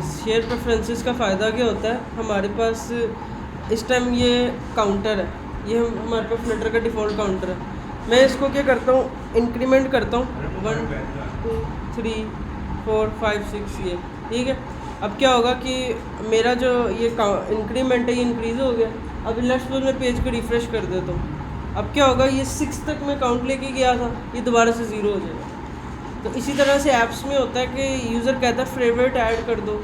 Share preferences का फ़ायदा क्या होता है, हमारे पास इस टाइम ये काउंटर है, ये हमारे पास फ्लटर का डिफ़ॉल्ट काउंटर है। मैं इसको क्या करता हूँ, इंक्रीमेंट करता हूँ 1 2 3 4 5 6 ये ठीक है। अब क्या होगा कि मेरा जो ये इंक्रीमेंट है ये इंक्रीज़ हो गया। अब लेट्स सपोज मैं पेज को रिफ़्रेश कर देता हूँ। अब क्या होगा, ये 6 तक मैं काउंट लेके गया था, ये दोबारा से 0 हो जाएगा। तो इसी तरह से ऐप्स में होता है कि यूज़र कहता है फेवरेट ऐड कर दो,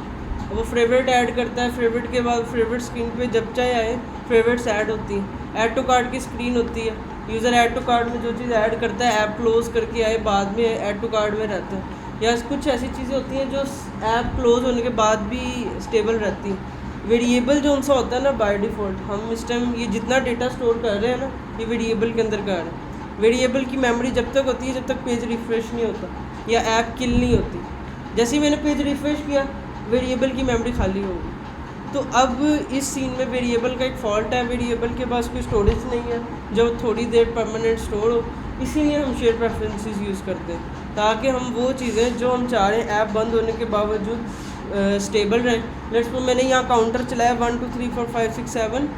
वो फेवरेट ऐड करता है। फेवरेट के बाद फेवरेट स्क्रीन पे जब चाहे आए फेवरेट्स ऐड होती हैं। ऐड टू कार्ट की स्क्रीन होती है, यूज़र ऐड टू कार्ट में जो चीज़ ऐड करता है ऐप क्लोज़ करके आए बाद में ऐड टू कार्ट में रहता है। या कुछ ऐसी चीज़ें होती हैं जो ऐप क्लोज़ होने के बाद भी स्टेबल रहती हैं। वेरिएबल जो उनसा होता है ना बाय डिफ़ॉल्ट, हम इस टाइम ये जितना डेटा स्टोर कर रहे हैं ना, ये वेरिएबल के अंदर कर रहे हैं। वेरिएबल की मेमोरी जब तक होती है जब तक पेज रिफ़्रेश नहीं होता या ऐप किल नहीं होती। जैसे ही मैंने पेज रिफ़्रेश किया वेरिएबल की मेमोरी खाली होगी। तो अब इस सीन में वेरिएबल का एक फ़ॉल्ट है, वेरिएबल के पास कोई स्टोरेज नहीं है जो थोड़ी देर परमानेंट स्टोर हो। इसीलिए हम शेयर प्रेफरेंसेस यूज़ करते हैं ताकि हम वो चीज़ें जो हम चाह रहे हैं ऐप बंद होने के बावजूद स्टेबल रहें। लेट्स सपोज मैंने यहाँ काउंटर चलाया 1 2 3 4 5 6 7,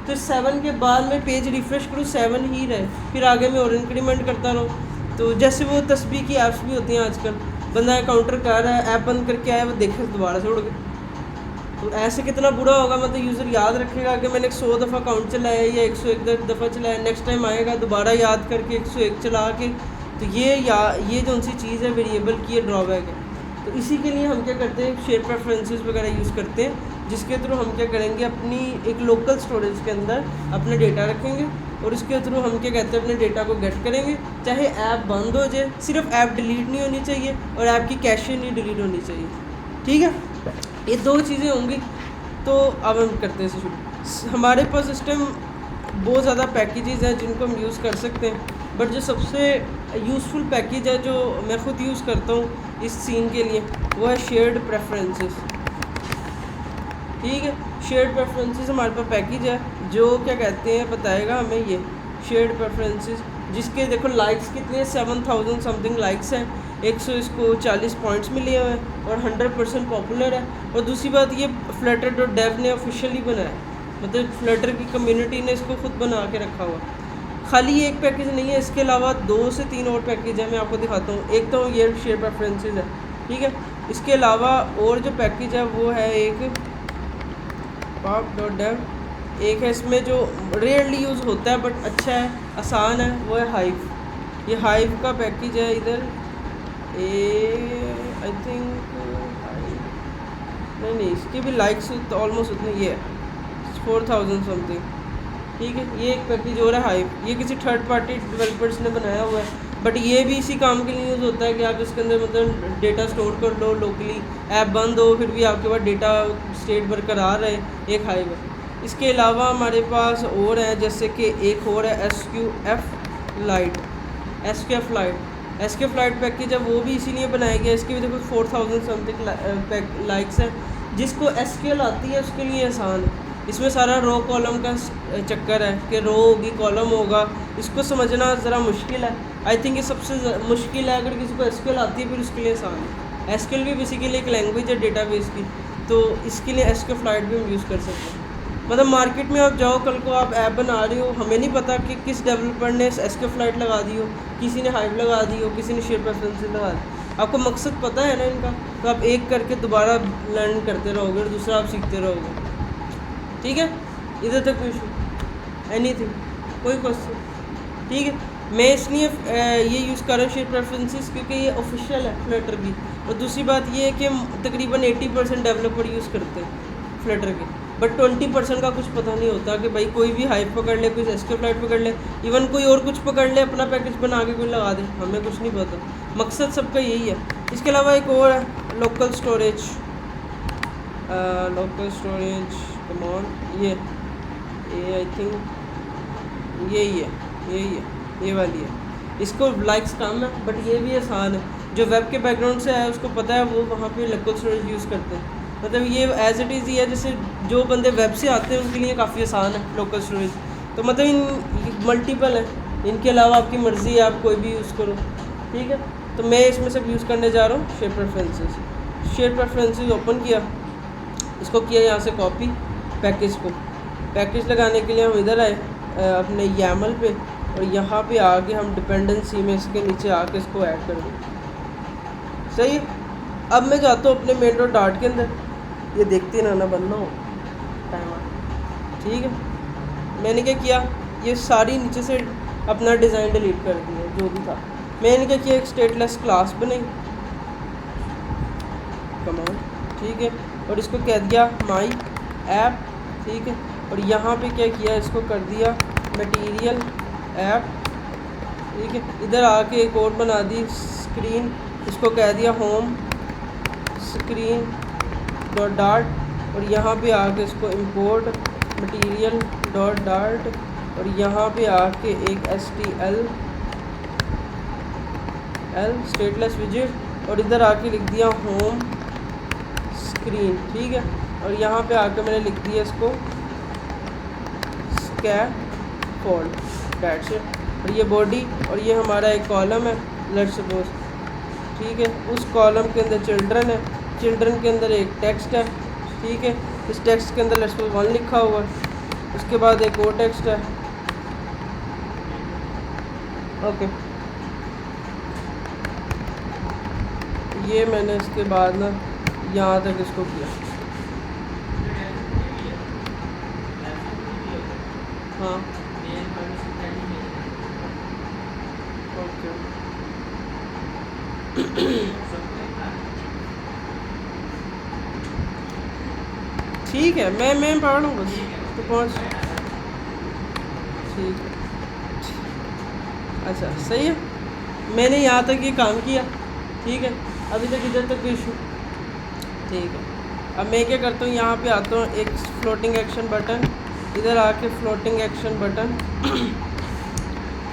तो 7 के बाद मैं पेज रिफ़्रेश करूँ 7 ही रहे, फिर आगे मैं और इंक्रीमेंट करता रहूँ। तो जैसे वो तस्बीह की ऐप्स भी होती हैं आजकल, बंदा काउंटर कर रहा है ऐप बंद करके आया, वो देखे दोबारा से उड़ गए। तो ऐसे कितना बुरा होगा, मतलब यूज़र याद रखेगा कि मैंने 100 दफ़ा काउंट चलाया या 101 दफ़ा चलाया, नेक्स्ट टाइम आएगा दोबारा याद करके 101 चला के। तो ये जो उनसी चीज़ है वेरिएबल की, ये ड्रॉबैक है। तो इसी के लिए हम क्या करते हैं, शेयर प्रेफरेंसेस वगैरह यूज़ करते हैं, जिसके थ्रू हम क्या करेंगे, अपनी एक लोकल स्टोरेज के अंदर अपना डेटा रखेंगे और इसके थ्रू हम क्या कहते हैं अपने डेटा को गेट करेंगे। चाहे ऐप बंद हो जाए, सिर्फ ऐप डिलीट नहीं होनी चाहिए और ऐप की कैशे नहीं डिलीट होनी चाहिए। ठीक है, ये दो चीज़ें होंगी। तो अब हम करते हैं शुरू। हमारे पास इस टाइम बहुत ज़्यादा पैकेजेस हैं जिनको हम यूज़ कर सकते हैं, बट जो सबसे यूज़फुल पैकेज है जो मैं ख़ुद यूज़ करता हूँ इस सीन के लिए, वो है शेयर्ड प्रेफरेंसेस। ठीक है, शेयर्ड प्रेफरेंसेस हमारे पास पैकेज है जो क्या कहते हैं बताएगा हमें ये शेयर्ड प्रेफरेंसेस, जिसके देखो लाइक्स कितने 7000 समथिंग लाइक्स हैं, 100 इसको 40 पॉइंट्स मिले हुए हैं और 100% पॉपुलर है। और दूसरी बात ये flutter.dev ने ऑफिशियली बनाया, मतलब फ्लटर की कम्युनिटी ने इसको खुद बना के रखा हुआ। खाली ये एक पैकेज नहीं है, इसके अलावा 2 से 3 और पैकेज है, मैं आपको दिखाता हूँ। एक तो ये शेयर प्रेफरेंसेस है, ठीक है। इसके अलावा और जो पैकेज है वो है एक pop.dev, एक है इसमें जो रेयरली यूज़ होता है बट अच्छा है, आसान है, वो है हाइव। ये हाइव का पैकेज है इधर आई थिंक नहीं इसके भी लाइक्स तो ऑलमोस्ट उतने, ये है 4000 समथिंग। ठीक है, ये एक पैकेज और है हाइव, ये किसी थर्ड पार्टी डेवलपर्स ने बनाया हुआ है, बट ये भी इसी काम के लिए यूज़ होता है कि आप इसके अंदर मतलब डेटा स्टोर कर लो लोकली, ऐप बंद हो फिर भी आपके पास डेटा स्टेट बरकरार रहे, एक हाइव है। इसके अलावा हमारे पास और है, जैसे कि एक और है SQF light. SQF light package है, वो भी इसीलिए बनाया गया। इसके भी देखो 4000 समथिंग लाइक्स हैं। जिसको SQL आती है उसके लिए आसान है। इसमें सारा रो कॉलम का चक्कर है कि रो होगी कॉलम होगा, इसको समझना ज़रा मुश्किल है। आई थिंक ये सबसे मुश्किल है, अगर किसी को SQL आती है फिर उसके लिए आसान है। SQL भी बेसिकली एक लैंग्वेज है डेटाबेस की, तो इसके लिए SQF लाइट भी हम यूज़ कर सकते हैं। मतलब मार्केट में आप जाओ, कल को आप ऐप बना रहे हो, हमें नहीं पता कि किस डेवलपर ने SQF लाइट लगा दी हो, किसी ने हाइव लगा दी हो, किसी ने शेयर प्रेफरेंसेस लगा दी। आपको मकसद पता है ना इनका, तो आप एक करके दोबारा लर्न करते रहोगे और दूसरा आप सीखते रहोगे। ठीक है, इधर तक कोई इशू एनीथिंग, कोई क्वेश्चन? ठीक है, मैं इसलिए ये यूज़ कर रहा हूँ शेयर प्रेफरेंसेस क्योंकि ये ऑफिशियल है फ्लटर की। और दूसरी बात ये है कि तकरीबन 80% डेवलपर यूज़ करते हैं फ्लटर के, बट 20% का कुछ पता नहीं होता कि भाई कोई भी हाइव पकड़ ले, कोई SQL लाइट पकड़ ले, इवन कोई और कुछ पकड़ ले, अपना पैकेज बना के कोई लगा दे, हमें कुछ नहीं पता। मकसद सबका यही है। इसके अलावा एक और है लोकल स्टोरेज, कमॉन, ये आई थिंक यही है, ये वाली है। इसको लाइक्स कम है बट ये भी आसान है। जो वेब के बैकग्राउंड से है उसको पता है, वो वहाँ पे लोकल स्टोरेज यूज़ करते हैं। मतलब ये एज इट इज़ ही है, जैसे जो बंदे वेब से आते हैं उनके लिए काफ़ी आसान है लोकल स्टोरेज। तो मतलब इन मल्टीपल है, इनके अलावा आपकी मर्ज़ी है, आप कोई भी यूज़ करो। ठीक है, तो मैं इसमें सब यूज़ करने जा रहा हूँ शेयर प्रेफरेंसेस ओपन किया, इसको किया यहाँ से कॉपी पैकेज को। पैकेज लगाने के लिए हम इधर आए अपने YAML पे, और यहाँ पे आके हम डिपेंडेंसी में इसके नीचे आके इसको ऐड कर दें। सही। अब मैं जाता हूँ अपने मेन डॉट डार्ट के अंदर, ये देखते ना बनना हो टाइम। ठीक है, मैंने क्या किया, ये सारी नीचे से अपना डिज़ाइन डिलीट कर दिया जो भी था। मैंने क्या किया, एक स्टेटलेस क्लास बनाई, कमांड, ठीक है, और इसको कह दिया माई ऐप, ठीक है, और यहाँ पे क्या किया, इसको कर दिया मटेरियल ऐप, ठीक है। इधर आके एक और बना दी स्क्रीन, इसको कह दिया होम स्क्रीन डॉट डार्ट, और यहाँ पे आके इसको इंपोर्ट मटेरियल डॉट डार्ट, और यहाँ पे आके एक STL स्टेटलेस विजेट, और इधर आके लिख दिया होम स्क्रीन, ठीक है, और यहाँ पे आके मैंने लिख दिया इसको स्कैफोल्ड दैट्स इट। और ये बॉडी, और ये हमारा एक कॉलम है लेट्स सपोज, ठीक है। उस कॉलम के अंदर चिल्ड्रन है, चिल्ड्रन के अंदर एक टेक्स्ट है, ठीक है। इस टेक्स्ट के अंदर लेट्स सपोज 1 लिखा हुआ है, उसके बाद एक और टेक्स्ट है, ओके। ये मैंने इसके बाद ना यहाँ तक इसको किया, हाँ ओके। ठीक है, मैं पढ़ लूँ बस तो पहुँच, ठीक है, अच्छा सही है। मैंने यहाँ तक ये काम किया, ठीक है, अभी तक इधर तक इशू, ठीक है। अब मैं क्या करता हूँ, यहाँ पे आता हूँ, एक फ्लोटिंग एक्शन बटन, इधर आके फ्लोटिंग एक्शन बटन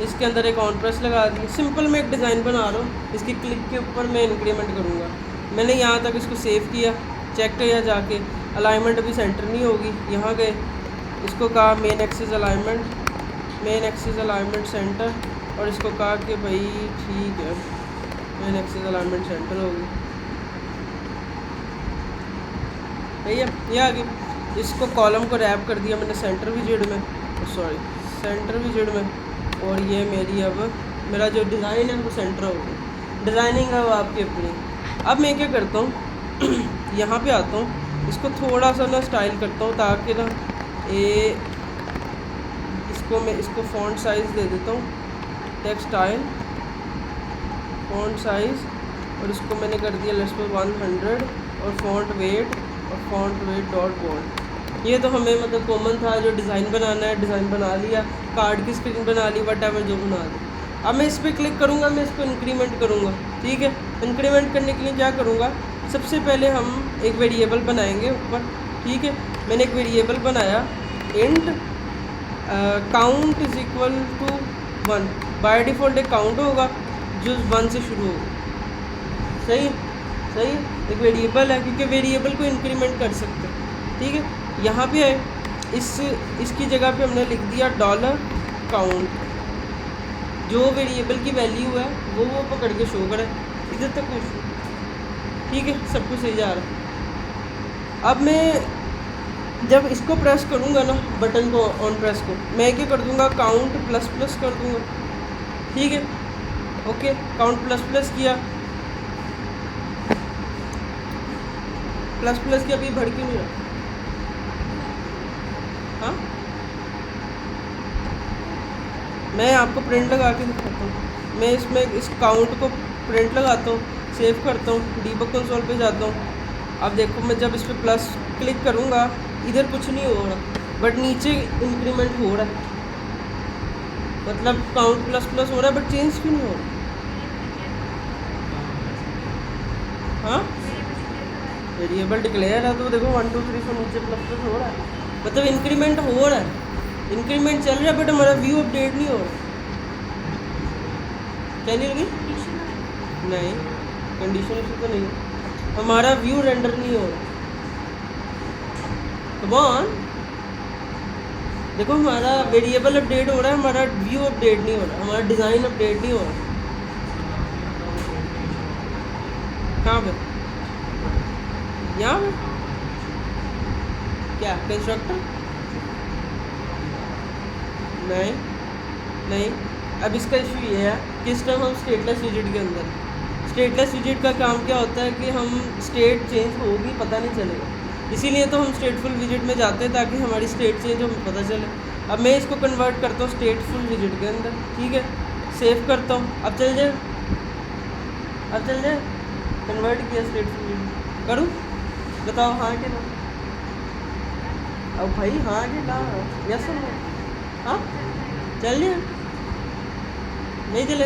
इसके अंदर एक ऑन प्रेस लगा दी। सिंपल मैं एक डिज़ाइन बना रहा हूँ, इसकी क्लिक के ऊपर मैं इंक्रीमेंट करूँगा। मैंने यहाँ तक इसको सेव किया, चेक किया जाके, अलाइनमेंट अभी सेंटर नहीं होगी, यहाँ गए, इसको कहा मेन एक्सिस अलाइनमेंट सेंटर, और इसको कहा कि भाई ठीक है मेन एक्सिस अलाइनमेंट सेंटर होगी, सही है। ये आ गई। इसको कॉलम को रैप कर दिया मैंने सेंटर विजेट में, सेंटर विजेट में, और ये मेरी अब मेरा जो डिज़ाइन है वो सेंटर हो गया। डिज़ाइनिंग है वो आपकी अपनी। अब मैं क्या करता हूँ यहाँ पे आता हूँ, इसको थोड़ा सा ना स्टाइल करता हूँ ताकि ना इसको फ़ॉन्ट साइज़ दे देता हूँ, टेक्स्ट स्टाइल फ़ॉन्ट साइज़, और इसको मैंने कर दिया लेट्स सपोज 100, और फ़ॉन्ट वेट डॉट बोल्ड। ये तो हमें मतलब कॉमन था, जो डिज़ाइन बनाना है डिज़ाइन बना लिया, कार्ड की स्क्रीन बना ली, वट जो बना ली। अब मैं इस पर क्लिक करूँगा, मैं इसको इंक्रीमेंट करूँगा, ठीक है। इंक्रीमेंट करने के लिए क्या करूँगा, सबसे पहले हम एक वेरिएबल बनाएंगे ऊपर, ठीक है। मैंने एक वेरिएबल बनाया int count is equal to 1, by default एक काउंट होगा जो 1 से शुरू होगा, सही सही। एक वेरिएबल है क्योंकि वेरिएबल को इंक्रीमेंट कर सकते हैं, ठीक है। यहाँ पे है इसकी जगह पे हमने लिख दिया $काउंट, जो वेरिएबल की वैल्यू है वो पकड़ के शो करे, इधर तक कुछ, ठीक है, सब कुछ सही जा रहा है। अब मैं जब इसको प्रेस करूँगा ना, बटन को ऑन प्रेस को, मैं क्या कर दूँगा, काउंट प्लस प्लस कर दूँगा, ठीक है, ओके। काउंट प्लस प्लस किया, अभी भड़की नहीं रहा, हाँ मैं आपको प्रिंट लगा के दिखाता हूँ। मैं इसमें इस काउंट को प्रिंट लगाता हूँ, सेव करता हूँ, डीबग कंसोल पे जाता हूँ। अब देखो मैं जब इस पर प्लस क्लिक करूँगा, इधर कुछ नहीं हो रहा बट नीचे इंक्रीमेंट हो रहा है, मतलब काउंट प्लस प्लस हो रहा है बट चेंज क्यों नहीं हो रहा, हाँ वेरिएबल डिक्लेयर है तो देखो 1 2 3 4 नीचे प्लस प्लस हो रहा है, मतलब इंक्रीमेंट हो रहा है, इंक्रीमेंट चल रहा है बट हमारा व्यू अपडेट नहीं हो रहा। क्या नहीं लगी, नहीं कंडीशन इशू तो नहीं है, हमारा व्यू रेंडर नहीं हो रहा। कम ऑन, देखो हमारा वेरिएबल अपडेट हो रहा है, हमारा व्यू अपडेट नहीं हो रहा, हमारा डिज़ाइन अपडेट नहीं हो रहा। कहाँ पे, यहाँ पे क्या कंस्ट्रक्टर? नहीं नहीं। अब इसका इशू ये है कि इस टाइम हम स्टेटलेस विजिट के अंदर, स्टेटलेस विजिट का काम क्या होता है कि हम स्टेट चेंज होगी पता नहीं चलेगा, इसीलिए तो हम स्टेटफुल विजिट में जाते हैं ताकि हमारी स्टेट चेंज हो पता चले। अब मैं इसको कन्वर्ट करता हूँ स्टेटफुल विजिट के अंदर, ठीक है, सेव करता हूँ। अब चल जाए, अब चल जाए, कन्वर्ट किया स्टेटफुल विजिट। करूँ? बताओ हाँ कि ना? अब भाई हाँ कि ना? यस और नो? हाँ चल जाए, नहीं चले?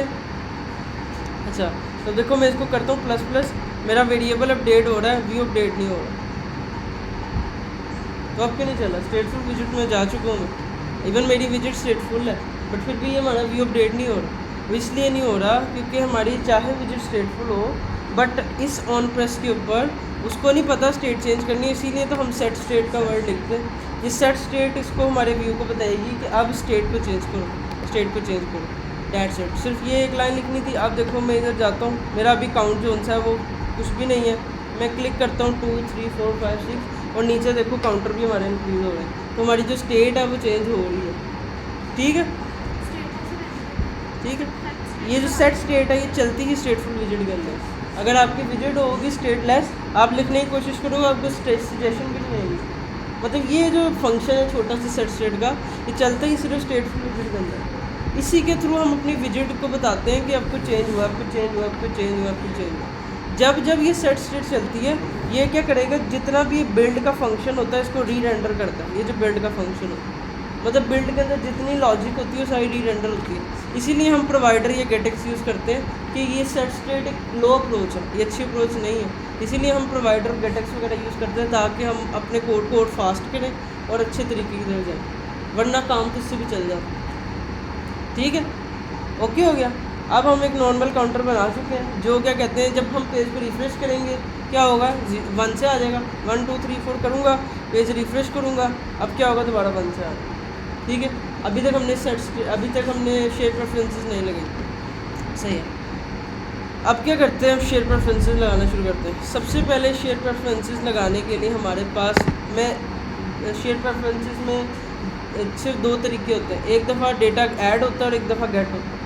अच्छा तो देखो मैं इसको करता हूँ प्लस प्लस, मेरा वेरिएबल अपडेट हो रहा है, व्यू अपडेट नहीं हो रहा। तो अब क्यों नहीं चला? स्टेटफुल विजिट में जा चुका हूँ मैं, इवन मेरी विजिट स्टेटफुल है, बट फिर भी ये हमारा व्यू अपडेट नहीं हो रहा। वो इसलिए नहीं हो रहा क्योंकि हमारी चाहे विजिट स्टेटफुल हो, बट इस ऑन प्रेस के ऊपर उसको नहीं पता स्टेट चेंज करनी है, इसीलिए तो हम सेट स्टेट का वर्ड लिखते हैं। ये सेट स्टेट इसको हमारे व्यू को बताएगी कि अब स्टेट को चेंज करो, स्टेट को चेंज करो, दैट्स इट। सिर्फ ये एक लाइन लिखनी थी। अब देखो मैं इधर जाता हूँ, मेरा अभी काउंट जो सा है वो कुछ भी नहीं है, मैं क्लिक करता हूँ 2 3 4 5 6 और नीचे देखो काउंटर भी हमारे इंक्रीज हो रहे हैं, तो हमारी जो स्टेट है वो चेंज हो रही है। ठीक है, ठीक है। ये जो सेट स्टेट है ये चलती ही स्टेटफुल विजिट के अंदर। अगर आपकी विजिट होगी स्टेटलेस, आप लिखने की कोशिश करोगे आपको सजेशन भी नहीं आएगी। मतलब ये जो फंक्शन है छोटा सा सेट स्टेट का, ये चलता ही सिर्फ स्टेटफुल विजिट के अंदर। इसी के थ्रू हम अपनी विजिट को बताते हैं कि आपको चेंज हुआ, आपको चेंज हुआ, आपको चेंज हुआ, आपको चेंज हुआ। जब जब ये सेट स्टेट चलती है, ये क्या करेगा, जितना भी बिल्ड का फंक्शन होता है इसको री रेंडर करता है। ये जो बिल्ड का फंक्शन होता है, मतलब बिल्ड के अंदर जितनी लॉजिक होती है वो सारी री रेंडर होती है। इसीलिए हम प्रोवाइडर या गेटेक्स यूज़ करते हैं कि ये सेट स्टेट एक लो अप्रोच है, ये अच्छी अप्रोच नहीं है। इसीलिए हम प्रोवाइडर गेटेक्स वगैरह यूज़ करते हैं ताकि हम अपने कोड को और फास्ट करें और अच्छे तरीके की तरह जाएँ, वरना काम तो इससे भी चल जाता। ठीक है, ओके हो गया। अब हम एक नॉर्मल काउंटर बना चुके हैं, जो क्या कहते हैं जब हम पेज को रिफ़्रेश करेंगे क्या होगा, 1 से आ जाएगा, 1 2 3 4 करूँगा, पेज रिफ़्रेश करूँगा, अब क्या होगा, दोबारा 1 से आ जाएगा। ठीक है, अभी तक हमने शेयर प्रेफरेंसेस नहीं लगाई, सही है। अब क्या करते हैं, हम शेयर प्रेफरेंसेस लगाना शुरू करते हैं। सबसे पहले शेयर प्रेफरेंसेस लगाने के लिए हमारे पास शेयर प्रेफरेंसेस में सिर्फ 2 तरीके होते हैं, एक दफ़ा डेटा ऐड होता है और एक दफ़ा गेट होता है।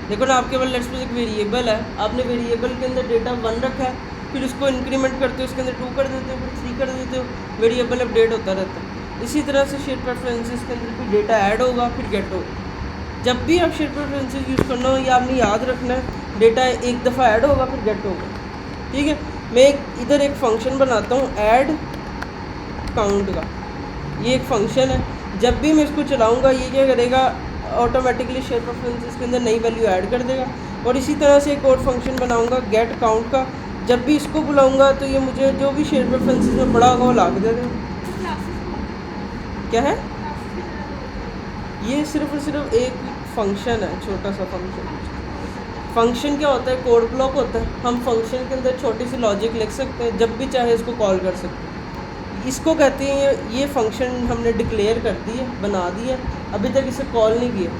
देखो ना, आपके पास लेट्स सपोज एक वेरिएबल है, आपने वेरिएबल के अंदर डेटा 1 रखा है, फिर उसको इंक्रीमेंट करते हो, उसके अंदर 2 कर देते हो, फिर 3 कर देते हो, वेरिएबल अपडेट होता रहता है। इसी तरह से शेयर प्रेफरेंसेस के अंदर भी डेटा ऐड होगा फिर गेट होगा। जब भी आप शेयर प्रेफरेंसेस यूज़ करना हो, या आपने याद रखना है डेटा एक दफ़ा ऐड होगा फिर गेट होगा। ठीक है, मैं इधर एक फ़ंक्शन बनाता हूँ ऐड काउंट का, ये एक फ़ंक्शन है। जब भी मैं इसको चलाऊँगा ये क्या करेगा, ऑटोमेटिकली शेयर प्रेफरेंसेस के अंदर नई वैल्यू ऐड कर देगा। और इसी तरह से एक और फंक्शन बनाऊँगा गेट काउंट का, जब भी इसको बुलाऊँगा तो ये मुझे जो भी शेयर प्रेफरेंसेस में पड़ा होगा वो ला के दे देगा। क्या है ये, सिर्फ और सिर्फ एक फंक्शन है, छोटा सा फंक्शन। फंक्शन क्या होता है, कोड ब्लॉक होता है। हम फंक्शन के अंदर छोटी सी लॉजिक लिख सकते हैं, जब भी चाहे इसको कॉल कर सकते हैं। इसको कहते हैं, ये फंक्शन हमने डिक्लेयर कर दी है, बना दी है, अभी तक इसे कॉल नहीं किया।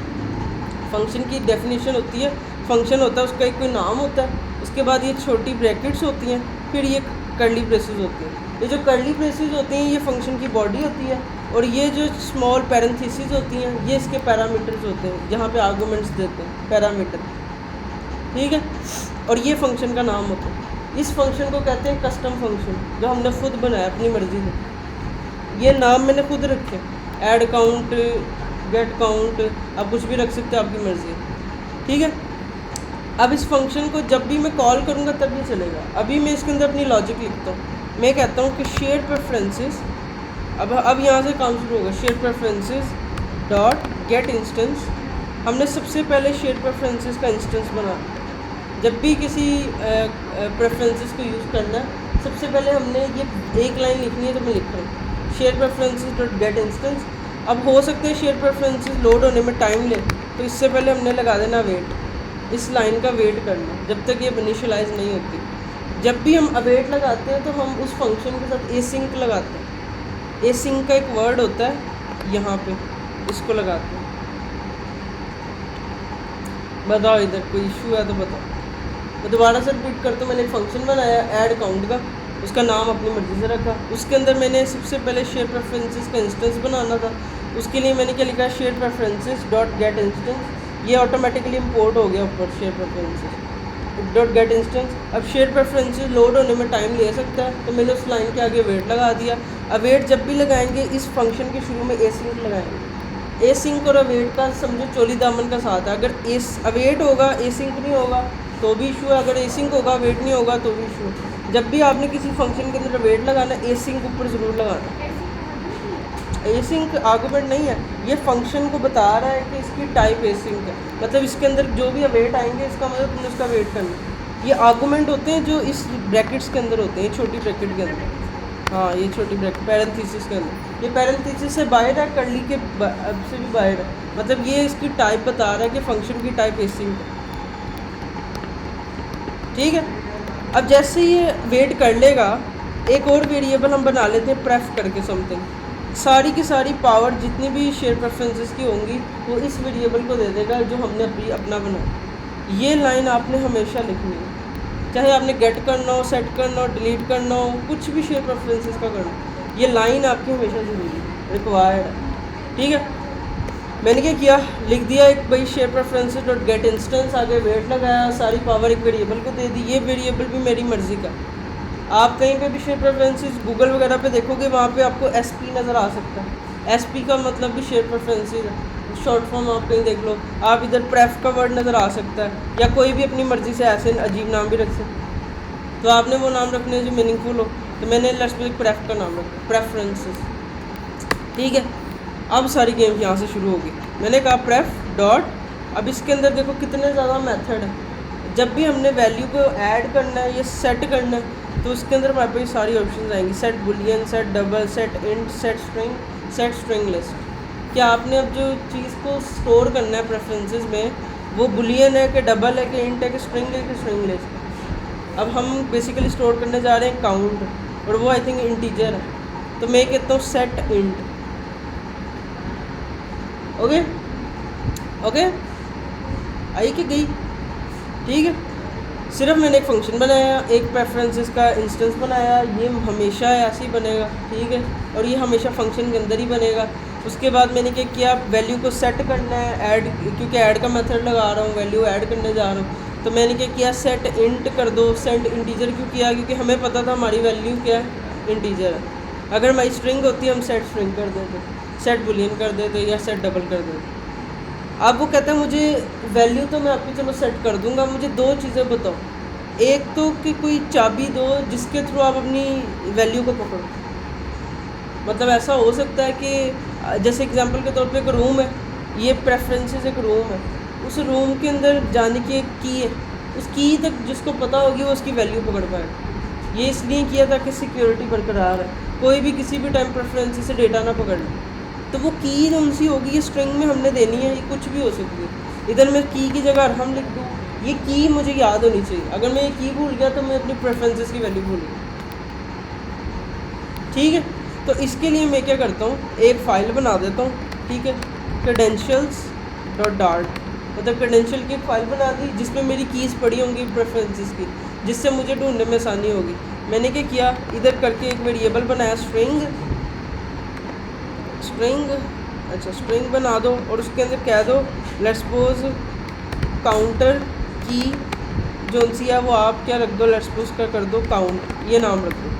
फंक्शन की डेफिनेशन होती है, फंक्शन होता है उसका एक कोई नाम होता है, उसके बाद ये छोटी ब्रैकेट्स होती हैं, फिर ये कर्ली ब्रेसेस होती हैं। ये जो कर्ली ब्रेसेस होती हैं ये फंक्शन की बॉडी होती है, और ये जो स्मॉल पैरेंथेसिस होती हैं ये इसके पैरामीटर्स होते हैं, जहाँ पे आर्गुमेंट्स देते हैं पैरामीटर। ठीक है, और ये फंक्शन का नाम होता है। इस फंक्शन को कहते हैं कस्टम फंक्शन, जो हमने खुद बनाया अपनी मर्ज़ी से। ये नाम मैंने खुद रखे, ऐड काउंट, गेट काउंट, आप कुछ भी रख सकते हैं, आपकी मर्ज़ी है। ठीक है, अब इस फंक्शन को जब भी मैं कॉल करूँगा तब ये चलेगा। अभी मैं इसके अंदर अपनी लॉजिक लिखता हूँ, मैं कहता हूँ कि शेयर प्रेफरेंसेस, अब यहाँ से काम शुरू होगा, share preferences dot get instance. हमने सबसे पहले शेयर प्रेफरेंसेस का इंस्टेंस बना। जब भी किसी प्रेफरेंसेस को यूज़ करना है, सबसे पहले हमने ये एक लाइन लिखनी है, तो मैं लिख रहा हूँ share preferences dot get instance. अब हो सकते हैं शेयर प्रेफरेंसेस लोड होने में टाइम ले, तो इससे पहले हमने लगा देना वेट, इस लाइन का वेट करना जब तक ये इनिशियलाइज नहीं होती। जब भी हम अवेट लगाते हैं तो हम उस फंक्शन के साथ एसिंक लगाते हैं। एसिंक का एक वर्ड होता है यहाँ पे, इसको लगाते हैं। बताओ इधर कोई इशू है तो बताओ। मैं दोबारा से रिपीट करता हूँ, मैंने एक फंक्शन बनाया ऐड काउंट का, उसका नाम अपनी मर्ज़ी से रखा। उसके अंदर मैंने सबसे पहले शेयर प्रेफरेंसेस का इंस्टेंस बनाना था। उसके लिए मैंने क्या लिखा, share preferences dot get instance. ये ऑटोमेटिकली इंपोर्ट हो गया ऊपर share preferences dot get instance. अब शेयर प्रेफरेंसेस लोड होने में टाइम ले सकता है, तो मैंने उस लाइन के आगे वेट लगा दिया। अब वेट जब भी लगाएंगे इस फंक्शन के शुरू में एसिंक लगाएंगे। एसिंक और अवेट का समझो चोली दामन का साथ है। अगर अवेट होगा एसिंक नहीं होगा तो भी इशू है, अगर एसिंक होगा वेट नहीं होगा तो भी इशू है। जब भी आपने किसी फंक्शन के अंदर वेट लगाना एसिंक ऊपर ज़रूर लगाना। एसिंक आर्गुमेंट नहीं है, ये फंक्शन को बता रहा है कि इसकी टाइप एसिंक है, मतलब इसके अंदर जो भी अवेट आएंगे इसका मतलब तुमने उसका वेट करना। ये आर्गुमेंट होते हैं जो इस ब्रैकेट्स के अंदर होते हैं, छोटी ब्रैकेट के अंदर। हाँ ये छोटी ब्रैकेट पैरेंथेसिस के अंदर, ये पैरेंथेसिस से बाहर है, कर्ली के अब से भी बाहर है, मतलब ये इसकी टाइप बता रहा है कि फंक्शन की टाइप एसिंक है। ठीक है, अब जैसे ये वेट कर लेगा एक और वेरिएबल हम बना लेते हैं प्रेफ करके समथिंग। सारी की सारी पावर जितनी भी शेयर प्रेफरेंसेस की होंगी वो इस वेरिएबल को दे देगा जो हमने अभी अपना बनाया। ये लाइन आपने हमेशा लिखनी है, चाहे आपने गेट करना हो, सेट करना हो, डिलीट करना हो, कुछ भी शेयर प्रेफरेंसेस का करना, ये लाइन आपकी हमेशा ज़रूरी है, रिक्वायर्ड है। ठीक है, मैंने क्या किया, लिख दिया एक भाई share preferences dot get instance, आगे वेट लगाया, सारी पावर एक वेरिएबल को दे दी। ये वेरिएबल भी मेरी मर्ज़ी का। आप कहीं पे भी शेयर प्रेफरेंसेस गूगल वगैरह पे देखोगे वहाँ पे आपको SP नज़र आ सकता है। SP का मतलब भी शेयर प्रेफरेंसेस है, शॉर्ट फॉर्म आप कहीं देख लो। आप इधर प्रेफ का वर्ड नज़र आ सकता है, या कोई भी अपनी मर्ज़ी से ऐसे अजीब नाम भी रख सकते। तो आपने वो नाम रखने जो मीनिंगफुल हो, तो मैंने लेट्स से प्रेफ का नाम रखा, प्रेफरेंसेस। ठीक है, अब सारी गेम यहाँ से शुरू होगी। मैंने कहा प्रेफ डॉट, अब इसके अंदर देखो कितने ज़्यादा मेथड है। जब भी हमने वैल्यू को ऐड करना है या सेट करना है तो उसके अंदर हमारे पास सारी ऑप्शन आएंगी, set Boolean, set double, set int, set string list. क्या आपने अब जो चीज़ को स्टोर करना है प्रेफरेंसेस में वो बुलियन है कि डबल है कि इंट है कि स्ट्रिंग है कि स्ट्रिंग लिस्ट। अब हम बेसिकली स्टोर करने जा रहे हैं काउंट, और वो आई थिंक इंटीजर है, तो मैं कहता हूँ सेट इंट। ओके ओके, आई कि गई? ठीक है, सिर्फ मैंने एक फंक्शन बनाया, एक प्रेफरेंसेस का इंस्टेंस बनाया, ये हमेशा ऐसे ही बनेगा। ठीक है, और ये हमेशा फंक्शन के अंदर ही बनेगा। उसके बाद मैंने क्या किया, वैल्यू को सेट करना है, ऐड, क्योंकि ऐड का मेथड लगा रहा हूँ, वैल्यू ऐड करने जा रहा हूँ, तो मैंने क्या किया, सेट इंट कर दो। सेट इंटीजर क्यों किया, क्योंकि हमें पता था हमारी वैल्यू क्या है, इंटीजर है। अगर हमारी स्ट्रिंग होती है हम सेट स्ट्रिंग कर देते, सेट बुलियन कर देते या सेट डबल कर देते। अब वो कहता है मुझे वैल्यू तो मैं आपकी चलो सेट कर दूंगा, मुझे दो चीज़ें बताओ। एक तो कि कोई चाबी दो जिसके थ्रू आप अपनी वैल्यू को पकड़ो। मतलब ऐसा हो सकता है कि जैसे एग्जांपल के तौर पे एक रूम है, ये प्रेफरेंसेस एक रूम है, उस रूम के अंदर जाने की एक की है, उस की तक जिसको पता होगी वो उसकी वैल्यू पकड़ पाए। ये इसलिए किया था कि सिक्योरिटी बरकरार है, कोई भी किसी भी टाइम प्रेफरेंसेस से डेटा ना पकड़ ले। तो वो की कौन सी होगी, ये स्ट्रिंग में हमने देनी है, ये कुछ भी हो सकती है। इधर मैं की की जगह हम लिख दूँ, ये की मुझे याद होनी चाहिए। अगर मैं ये की भूल गया तो मैं अपनी प्रेफरेंसेस की वैल्यू भूल गया। ठीक है, तो इसके लिए मैं क्या करता हूँ, एक फ़ाइल बना देता हूँ। ठीक है, क्रेडेंशियल्स डॉट डार्ट, मतलब क्रेडेंशियल की एक फ़ाइल बना दी जिसमें मेरी कीज़ पड़ी होंगी प्रेफरेंसेस की, जिससे मुझे ढूंढने में आसानी होगी। मैंने क्या किया, इधर करके एक वेरिएबल बनाया स्ट्रिंग, अच्छा स्ट्रिंग बना दो, और उसके अंदर कह दो लेट्स सपोज काउंटर की जो सी है वो आप क्या रख दो, लेट्स सपोज का कर दो काउंट, ये नाम रख दो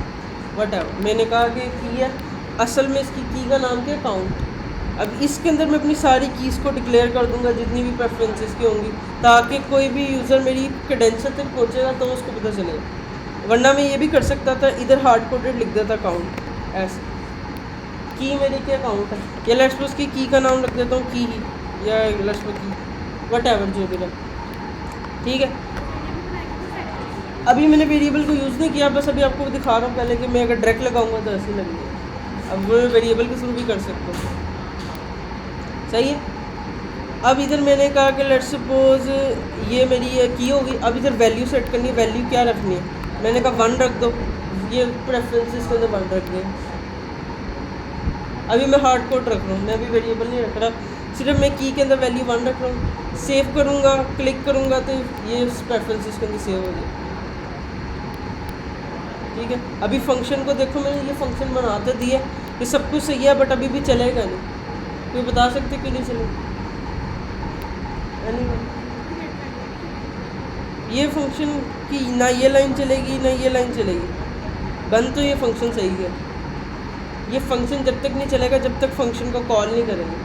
वट एवर। मैंने कहा कि की है, असल में इसकी की का नाम क्या है, काउंट। अब इसके अंदर मैं अपनी सारी कीज़ को डिक्लेयर कर दूंगा जितनी भी प्रेफरेंसेस की होंगी, ताकि कोई भी यूज़र मेरी क्रेडेंशियल तक पहुँचेगा तो उसको पता चलेगा। वरना मैं ये भी कर सकता था, इधर हार्ड कोडेड लिख देता काउंट ऐसे, की मेरी क्या काउंट है, या लेट्स सपोज की का नाम रख देता हूँ की ही, या लेट्स सपोज की वट एवर जो भी लगे। ठीक है, अभी मैंने वेरिएबल को यूज़ नहीं किया, बस अभी आपको दिखा रहा हूँ पहले कि मैं अगर डायरेक्ट लगाऊंगा तो ऐसे लगेगा। अब वो वेरिएबल के थ्रू भी कर सकता हूँ, सही है। अब इधर मैंने कहा कि लेट्स सपोज ये मेरी ये की होगी, अब इधर वैल्यू सेट करनी है, वैल्यू क्या रखनी है, मैंने कहा 1 रख दो, ये प्रेफरेंसेस के अंदर 1 रख दिया। अभी मैं हार्ड कोड रख रहा हूँ, मैं अभी वेरिएबल नहीं रख रहा, सिर्फ मैं की के अंदर वैल्यू 1 रख रहा हूँ। सेव करूँगा, क्लिक करूँगा तो ये प्रेफरेंसेस के अंदर सेव हो जाए। ठीक है। अभी फंक्शन को देखो, मैंने ये फंक्शन बना तो दिया, ये सब कुछ सही है, बट अभी भी चलेगा नहीं। कोई बता सकते क्यों नहीं चलेगा? ये फंक्शन की ना ये लाइन चलेगी ना ये लाइन चलेगी। बन तो ये फंक्शन सही है, ये फंक्शन जब तक नहीं चलेगा जब तक फंक्शन को कॉल नहीं करेंगे।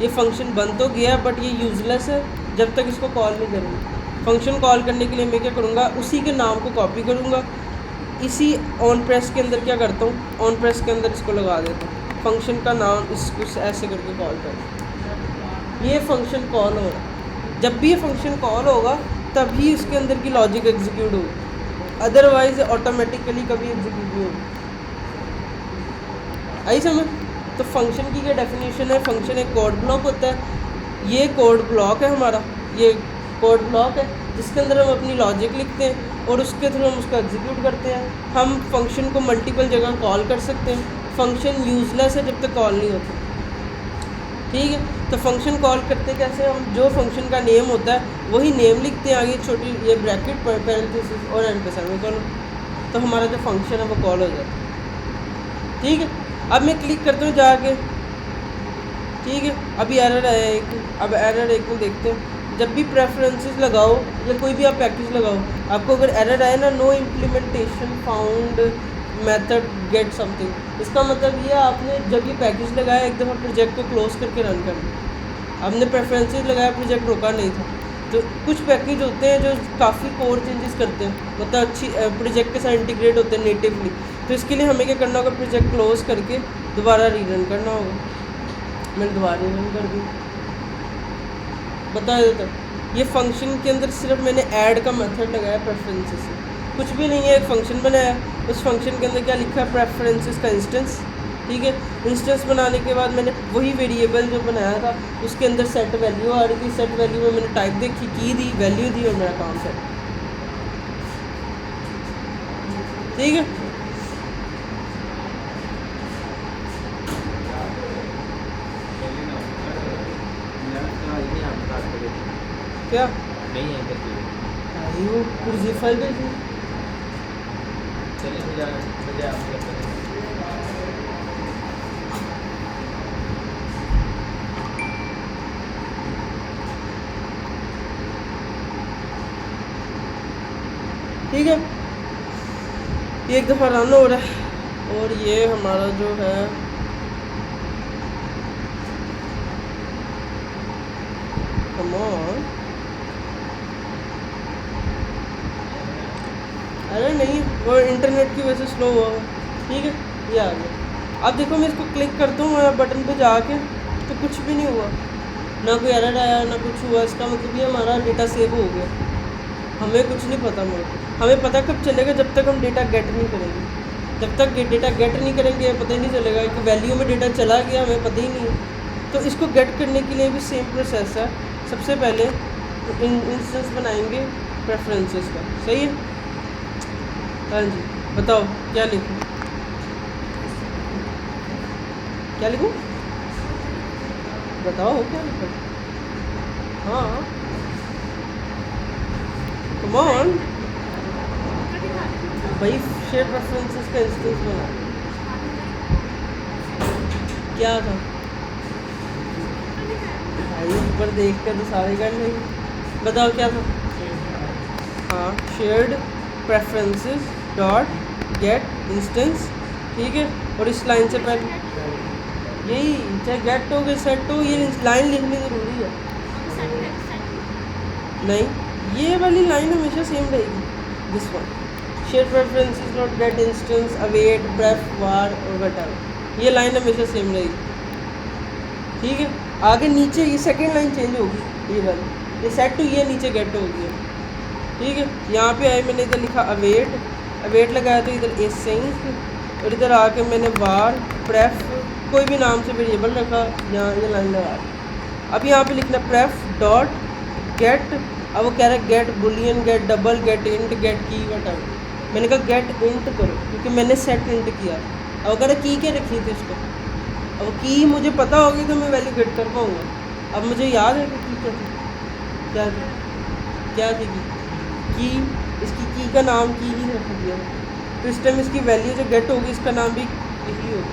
ये फंक्शन बन तो गया बट ये यूज़लेस है जब तक इसको कॉल नहीं करेंगे। फंक्शन कॉल करने के लिए मैं क्या करूँगा, उसी के नाम को कॉपी करूँगा, इसी ऑन प्रेस के अंदर क्या करता हूँ, ऑन प्रेस के अंदर इसको लगा देता हूँ, फंक्शन का नाम इसको ऐसे करके कॉल कर। ये फंक्शन कॉल हो रहा है, जब भी ये फंक्शन कॉल होगा तभी इसके अंदर की लॉजिक एग्जीक्यूट होगी, अदरवाइज ऑटोमेटिकली कभी एग्जीक्यूट नहीं होगी। आई समझ? तो फंक्शन की क्या डेफिनेशन है? फंक्शन एक कोड ब्लॉक होता है, ये कोड ब्लॉक है हमारा, ये कोड ब्लॉक है जिसके अंदर हम अपनी लॉजिक लिखते हैं और उसके थ्रू हम उसको एग्जीक्यूट करते हैं। हम फंक्शन को मल्टीपल जगह कॉल कर सकते हैं। फंक्शन यूजलेस है जब तक कॉल नहीं होता, ठीक है। तो फंक्शन कॉल करते कैसे, हम जो फंक्शन का नेम होता है वही नेम लिखते हैं, आगे छोटी ये ब्रैकेट पैरेंथेसिस और एंड पे सेमीकोलन, तो हमारा जो फंक्शन है वो कॉल हो जाता है, ठीक है। अब मैं क्लिक करता हूँ जाके, ठीक है। अभी एरर आया एक, अब एरर एक में देखते हैं। जब भी प्रेफरेंसेस लगाओ या कोई भी आप पैकेज लगाओ, आपको अगर एरर आए ना, no implementation found method get something, इसका मतलब ये आपने जब ये पैकेज लगाया एक दफ़ा प्रोजेक्ट को क्लोज करके रन करना। आपने प्रेफरेंसेस लगाया, प्रोजेक्ट रुका नहीं था। तो कुछ पैकेज होते हैं जो काफ़ी कोर चेंजेस करते हैं, मतलब अच्छी प्रोजेक्ट के साथ इंटीग्रेट होते हैं नेटिवली। तो इसके लिए हमें क्या करना होगा, प्रोजेक्ट क्लोज करके दोबारा रीरन करना होगा। मैंने दोबारा रीरन कर दी, बता देता। ये फंक्शन के अंदर सिर्फ मैंने ऐड का मेथड लगाया प्रेफरेंसेस से, कुछ भी नहीं है। एक फंक्शन बनाया, उस फंक्शन के अंदर क्या लिखा है, प्रेफरेंसेस का इंस्टेंस, ठीक है। इंस्टेंस बनाने के बाद मैंने वही वेरिएबल जो बनाया था उसके अंदर सेट वैल्यू आ रही थी, सेट वैल्यू में मैंने टाइप देखी, की दी, वैल्यू दी और मेरा काम सेट, ठीक है। क्या नहीं है करती वो पुर्जी फाइल भेजी, चलिए मुझे आप ठीक है। ये एक दफ़ा रन हो रहा है और ये हमारा जो है कम ऑन, अरे नहीं वो इंटरनेट की वजह से स्लो हुआ, ठीक है। ये आ गया। अब देखो मैं इसको क्लिक करता हूँ बटन पे जाके तो कुछ भी नहीं हुआ, ना कोई एरर आया ना कुछ हुआ। इसका मतलब ये हमारा डेटा सेव हो गया। हमें कुछ नहीं पता, हमें पता कब चलेगा, जब तक हम डेटा गेट नहीं करेंगे। जब तक डेटा गेट नहीं करेंगे पता ही नहीं चलेगा कि वैल्यू में डेटा चला गया, हमें पता ही नहीं है। तो इसको गेट करने के लिए भी सेम प्रोसेस है। सबसे पहले इंस्टेंस बनाएंगे प्रेफरेंसेस का, सही है। हाँ जी, बताओ क्या लिखूँ, क्या लिखूँ, बताओ क्या लिखूँ। हाँ कम ऑन भाई, शेयर प्रेफरेंसेस का इंस्टेंस बना, क्या था भाई, ऊपर देख कर तो सारे कर लेंगे। बताओ क्या था। हाँ, shared preferences dot get instance, ठीक है। और इस लाइन से पहले यही, चाहे गेट हो गया सेट हो, ये लाइन लिखनी ज़रूरी है। नहीं, ये वाली लाइन हमेशा सेम रहेगी, this one, share preferences dot get instance await pref var और व्हाटएवर, ये लाइन हमेशा सेम रहेगी, ठीक है। आगे नीचे ये सेकंड लाइन चेंज होगी, ये वाली, ये सेट टू, ये नीचे गेट हो गया, ठीक है। यहाँ पे आए मैंने इधर लिखा अवेट, अवेट लगाया तो इधर ए सिंक, और इधर आके मैंने वार प्रेफ कोई भी नाम से वेरिएबल रखा, यहाँ ये लाइन लगा। अब यहाँ पे लिखना प्रेफ डॉट गेट, अब वो कह रहा है get boolean, get double, get int, get key, whatever. मैंने कहा गेट इंट करो क्योंकि मैंने सेट इंट किया। अब कह रहा की क्या रखी थी इसको, अब की मुझे पता होगी तो मैं वैल्यू गेट कर पाऊँगा। अब मुझे याद है कि क्या थी, क्या थी, क्या थी की, इसकी की का नाम की ही रख दिया, तो इस टाइम इसकी वैल्यू जो गेट होगी इसका नाम भी यही होगा।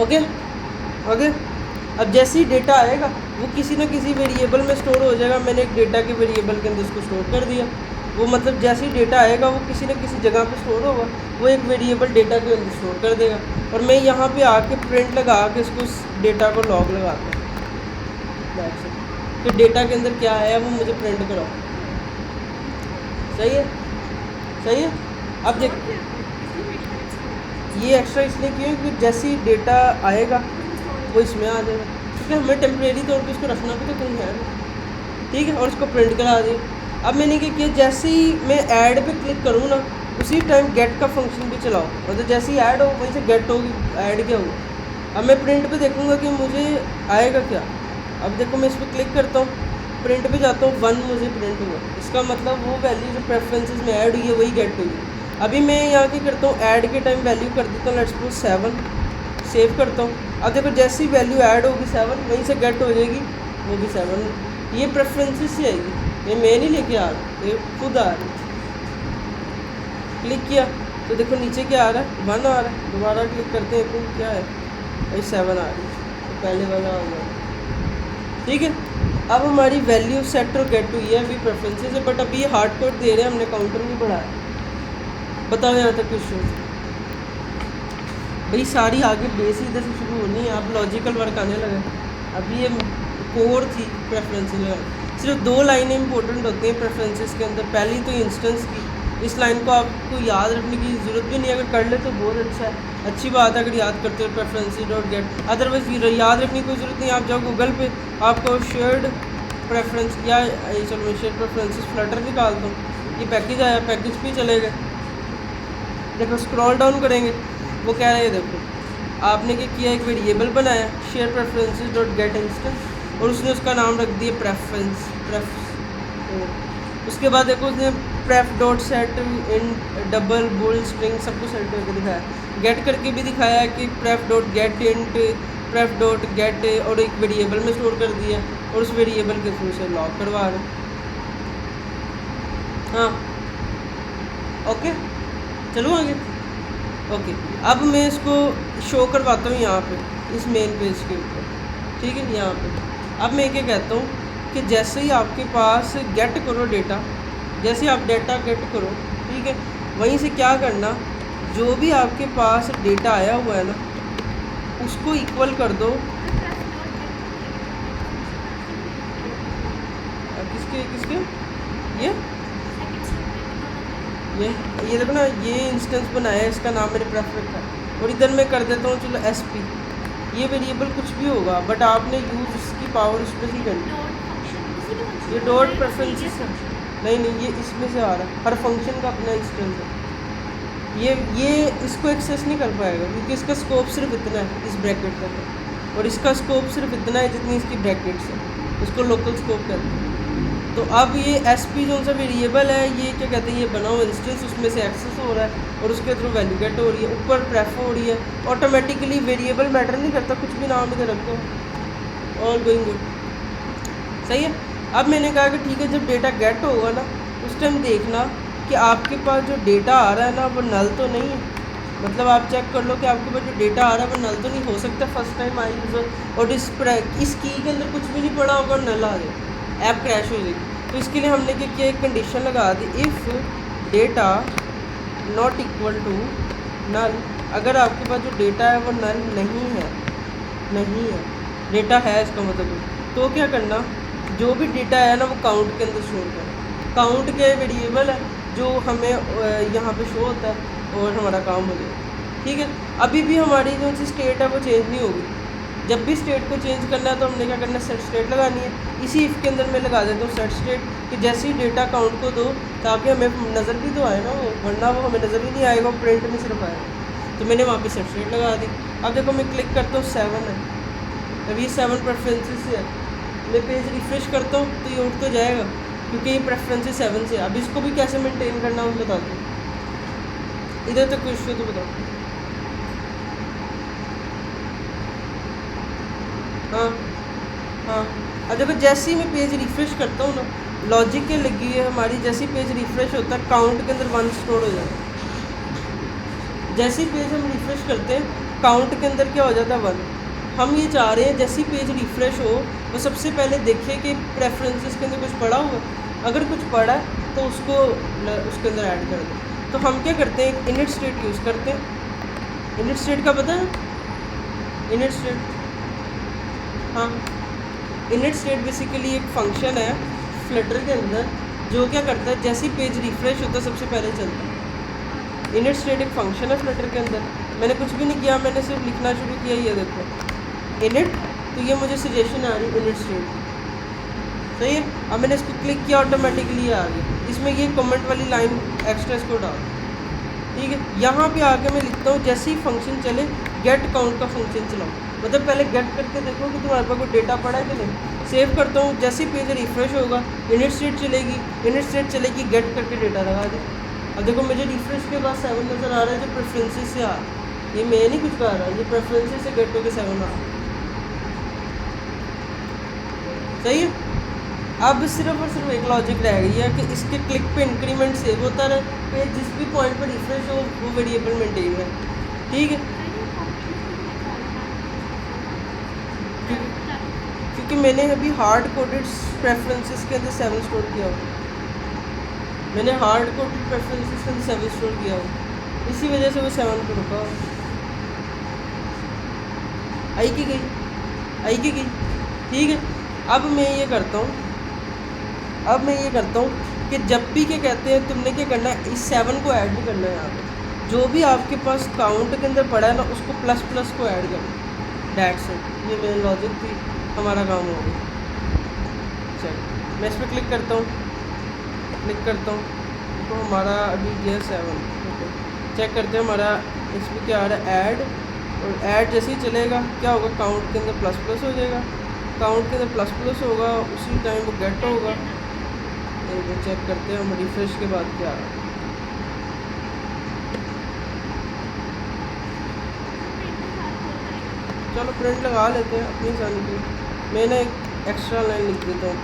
Okay okay. अब जैसे ही डेटा आएगा वो किसी ना किसी वेरिएबल में स्टोर हो जाएगा। मैंने एक डेटा के वेरिएबल के अंदर इसको स्टोर कर दिया। वो मतलब जैसे ही डेटा आएगा वो किसी न किसी जगह पे स्टोर होगा, वो एक वेरिएबल डेटा के अंदर स्टोर कर देगा और मैं यहाँ पे आके प्रिंट लगा के इसको उस डेटा को लॉग लगाता हूँ कि डेटा के अंदर क्या आया वो मुझे प्रिंट कराओ। सही है, सही है। अब देख ये एक्स्ट्रा इसलिए क्यों कि जैसे ही डेटा आएगा वो इसमें आ जाएगा, ठीक है। हमें टेम्परेरी तौर पे इसको रखना भी तो कहीं है ना, ठीक है। और इसको प्रिंट करा दिया। अब मैंने क्या किया, जैसे ही मैं ऐड पे क्लिक करूँ ना उसी टाइम गेट का फंक्शन भी चलाओ, मतलब जैसे ही ऐड हो वहीं से गेट होगी, ऐड क्या होगा। अब मैं प्रिंट पे देखूँगा कि मुझे आएगा क्या। अब देखो मैं इस पर क्लिक करता हूँ, प्रिंट पे जाता हूँ, 1 मुझे प्रिंट हुआ। इसका मतलब वो वैल्यू जो प्रेफरेंसेस में ऐड हुई है वही गेट हुई है। अभी मैं यहाँ क्या करता हूँ, ऐड के टाइम वैल्यू कर देता हूँ लेट्स सपोज 7, सेव करता हूँ। अब देखो जैसी वैल्यू ऐड होगी 7 वहीं से गेट हो जाएगी, वो भी 7। ये प्रेफरेंसेस से आएगी, ये मैं नहीं लेके आ रहा, ये खुद आ रहा है। क्लिक किया तो देखो नीचे क्या आ रहा है, 1 आ रहा है। दोबारा क्लिक करते हैं तो क्या है भाई 7 आ रही है, तो पहले वाला आ गया, ठीक है। अब हमारी वैल्यू सेट और गेट हुई है, अभी प्रेफरेंसेस है, बट अभी ये हार्ड कोड दे रहे हैं, हमने काउंटर नहीं बढ़ाया। बताओ यहाँ तक क्वेश्चन भाई, सारी आगे बेस इधर से शुरू होनी है, आप लॉजिकल वर्क आने लगे। अभी ये कोर थी प्रेफरेंसेस लगानी, सिर्फ 2 लाइनें इंपॉर्टेंट होती हैं प्रेफरेंसेस के अंदर। पहली तो इंस्टेंस की, इस लाइन को आपको याद रखने की ज़रूरत भी नहीं है, अगर कर ले तो बहुत अच्छा है, अच्छी बात है अगर याद करते हो प्रेफरेंसेस डॉट गेट। अदरवाइज याद रखने की कोई ज़रूरत नहीं, आप जाओ गूगल पे, आपको शेयर्ड प्रेफरेंस या चलो मैं शेयर्ड प्रेफरेंसेस फ्लटर निकालता हूँ, ये पैकेज आया, पैकेज पे चले गए। देखो स्क्रॉल डाउन करेंगे, वो कह रहे हैं देखो आपने क्या किया, एक वेरिएबल बनाया share preferences dot get instance और उसने उसका नाम रख दिया प्रेफरेंस उसके बाद देखो उसने pref dot set int double bool string सब कुछ सेट करके दिखाया, गेट करके भी दिखाया कि pref dot get int pref dot get और एक वेरिएबल में स्टोर कर दिया और उस वेरिएबल के थ्रू से लॉग करवा रहे। हाँ ओके, चलो आगे। ओके अब मैं इसको शो करवाता हूँ यहाँ पे इस मेन पेज के ऊपर, ठीक है। यहाँ पे अब मैं क्या कहता हूँ कि जैसे ही आपके पास गेट करो डेटा, जैसे आप डेटा गेट करो, ठीक है, वहीं से क्या करना, जो भी आपके पास डेटा आया हुआ है ना उसको इक्वल कर दो किसके किसके, ये देखो ना, ये इंस्टेंस बनाया है, इसका नाम मैंने प्रेफ रखा है और इधर मैं कर देता हूँ चलो SP। ये वेरिएबल कुछ भी होगा बट आपने यूज़ इसकी पावर उस पर ही करनी। ये डॉट प्रेफरेंसेस है, नहीं ये इसमें से आ रहा है, हर फंक्शन का अपना इंस्टेंस है। ये इसको एक्सेस नहीं कर पाएगा क्योंकि इसका स्कोप सिर्फ इतना है इस ब्रैकेट का, और इसका स्कोप सिर्फ इतना है जितनी इसकी ब्रैकेट्स है, इसको लोकल स्कोप कहते हैं। तो अब ये SP जो सा वेरिएबल है, ये क्या कहते हैं, ये बना हुआ इंस्टेंस, उसमें से एक्सेस हो रहा है और उसके थ्रू वैल्यू गेट हो रही है, ऊपर प्रेफ हो रही है ऑटोमेटिकली। वेरिएबल मैटर नहीं करता, कुछ भी नाम इधर रखो, ऑल गोइंग गुड, सही है। अब मैंने कहा कि ठीक है, जब डेटा गेट होगा ना उस टाइम देखना कि आपके पास जो डेटा आ रहा है ना वो नल तो नहीं है, मतलब आप चेक कर लो कि आपके पास जो डेटा आ रहा है वो नल तो नहीं हो सकता फर्स्ट टाइम आई यूज़र और इस की के अंदर कुछ भी नहीं पड़ा होगा और नल आ जाए, ऐप क्रैश हो जाएगी। तो इसके लिए हमने क्या किया, एक कंडीशन लगा दी, if data not equal to null. अगर आपके पास जो डेटा है वो नल नहीं है, डेटा है इसका मतलब, तो क्या करना, जो भी डेटा है ना वो काउंट के अंदर स्टोर करना। काउंट के वेरिएबल है जो हमें यहाँ पे शो होता है और हमारा काम हो जाएगा, ठीक है। अभी भी हमारी जो सी स्टेट है वो चेंज नहीं होगी, जब भी स्टेट को चेंज करना है तो हमने क्या करना है, सेट स्टेट लगानी है। इसी इफ़ के अंदर मैं लगा देता हूँ सेट स्टेट कि जैसे ही डेटा काउंट को दो ताकि हमें नज़र भी तो आए ना वो, वरना वो हमें नज़र ही नहीं आएगा, प्रिंट में सिर्फ आएगा। तो मैंने वहाँ पे सेट स्टेट लगा दी। अब देखो मैं क्लिक करता हूँ 7 है, अब ये 7 प्रेफरेंसेस से है, मैं पेज रिफ्रेश करता हूँ तो ये उठ तो जाएगा क्योंकि ये प्रेफरेंसेस 7 से। अब इसको भी कैसे मेंटेन करना है बताता हूँ, इधर तक कोई इशू तो बताओ। हाँ अब देखो जैसे ही मैं पेज रिफ्रेश करता हूँ ना, लॉजिक के लगी है हमारी, जैसे ही पेज रिफ्रेश होता है काउंट के अंदर 1 स्टोर हो जाता है, जैसे ही पेज हम रिफ़्रेश करते हैं काउंट के अंदर क्या हो जाता है 1। हम ये चाह रहे हैं जैसे ही पेज रिफ़्रेश हो वो सबसे पहले देखे कि प्रेफरेंसेस के अंदर कुछ पड़ा हुआ है, अगर कुछ पड़ा है तो उसको उसके अंदर ऐड कर दें। तो हम क्या करते हैं, एक इनिट स्टेट यूज़ करते हैं। इनिट स्टेट का पता है? इनिट स्टेट, हाँ, इनिट स्टेट बेसिकली एक फंक्शन है फ्लटर के अंदर जो क्या करता है जैसे ही पेज रिफ़्रेश होता है सबसे पहले चलता है। इनिट स्टेट एक फंक्शन है फ्लटर के अंदर। मैंने कुछ भी नहीं किया, मैंने सिर्फ लिखना शुरू किया, ये देखो इनिट, तो ये मुझे सजेशन आ रही इनिट स्टेट, सही है। अब मैंने इसको क्लिक किया ऑटोमेटिकली आ गई। इसमें ये कमेंट वाली लाइन एक्स्ट्रा इसको डाल, ठीक है। यहाँ पे आके मैं लिखता हूँ जैसे ही फंक्शन चले गेट काउंट का फंक्शन चलाओ, मतलब पहले गेट करके देखो कि तुम्हारे पास कोई डेटा पड़ा है कि नहीं। सेव करता हूँ, जैसे ही पेज रिफ़्रेश होगा इनिट स्टेट चलेगी, इनिट स्टेट चलेगी गेट करके डेटा लगा दे। अब देखो मुझे रिफ़्रेश के बाद 7 नज़र आ रहा है जो प्रेफरेंसेस से आ, ये मैं नहीं कुछ कर रहा, ये प्रेफरेंसेस से गेट होकर 7 आ, सही है। अब सिर्फ और सिर्फ एक लॉजिक रह गई है कि इसके क्लिक पे इंक्रीमेंट सेव होता रहे, पेज जिस भी पॉइंट पर रिफ़्रेश हो वो वेरिएबल मेंटेन है, ठीक है। क्योंकि मैंने अभी हार्ड कोडेड प्रेफरेंसेस के अंदर 7 स्टोर किया हो, मैंने हार्ड कोडेड प्रेफरेंसेस के अंदर 7 स्टोर किया हो, इसी वजह से वो 7 पर रुका हो। आई की गई, आई की गई, ठीक है। अब मैं ये करता हूँ, अब मैं ये करता हूँ कि जब भी क्या कहते हैं तुमने क्या करना है, इस 7 को ऐड भी करना है। यहाँ पे जो भी आपके पास काउंट के अंदर पड़ा है ना उसको प्लस प्लस को ऐड करना, डैट्स इट। ये मेरी लॉजिक थी, हमारा काम हो गया। चलो मैं इस पर क्लिक करता हूँ, क्लिक करता हूँ, तो हमारा अभी गया 7। चेक करते हैं हमारा इस पर क्या आ रहा है, ऐड, और ऐड जैसे ही चलेगा क्या होगा, काउंट के अंदर प्लस प्लस हो जाएगा, काउंट के अंदर प्लस प्लस होगा, उसी टाइम वो गेट होगा। तो चेक करते हैं हम रिफ्रेश के बाद क्या आ रहा है। चलो प्रिंट लगा लेते हैं अपनी जान की। मैंने एक एक्स्ट्रा लाइन लिख देता हूँ,